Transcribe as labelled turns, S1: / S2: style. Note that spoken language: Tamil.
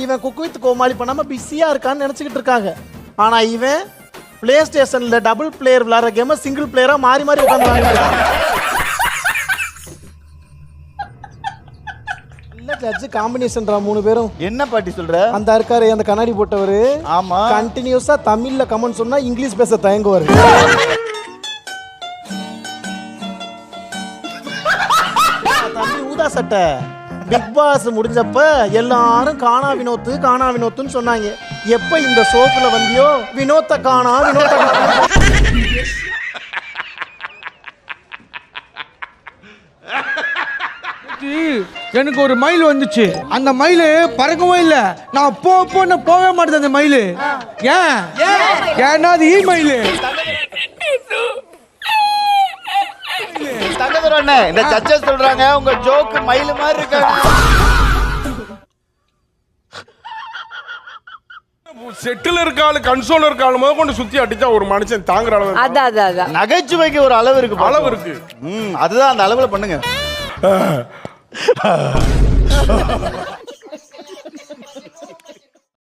S1: இவன் குக் வித் கோமாளி பண்ணாம பிஸியா இருக்கான்னு நினைச்சுக்கிட்டு இருக்காங்க. ஆனா இவன் பிளே ஸ்டேஷன்ல டபுள் பிளேயர் விளையாடுற கேம சிங்கிள் பிளேயரா மாறி மாறி உட்காந்து ஜட்ஜ் காம்பினேஷன்ரா 3 பேரும்.
S2: என்ன பாட்டி சொல்ற?
S1: அந்த இருக்காரு அந்த கண்ணாடி போட்டவரு.
S2: ஆமா,
S1: கண்டினியூஸா தமிழ்ல கமெண்ட் சொன்னா இங்கிலீஷ் பேச தயங்குவாரு. தம்பி ஊதா சட்டை பிக் பாஸ் முடிஞ்சப்ப எல்லாரும் காணா வினோத்துன்னு சொன்னாங்க. எப்ப இந்த ஷோக்குல வந்தியோ வினோத்த காணா.
S3: எனக்கு ஒரு மயில் வந்துச்சு. அந்த மயில் பறக்கவே இல்லை. நான் போவே மாட்டேன் அந்த மயில். ஏன்னா அது ஈ மயில்.
S2: இந்த ஜட்ஜஸ் சொல்றாங்க உங்க ஜோக் மயில் மாதிரி இருக்காங்க.
S4: செட்டில் இருக்காளு கன்சோல் இருக்காளு முத கொண்டு சுத்தி அடிச்சா ஒரு மனுஷன் தாங்குற அளவு.
S5: அதான்
S2: நகைச்சுவைக்கு ஒரு அளவு இருக்கு.
S4: அளவு இருக்கு.
S2: அதுதான் அந்த அளவுல பண்ணுங்க.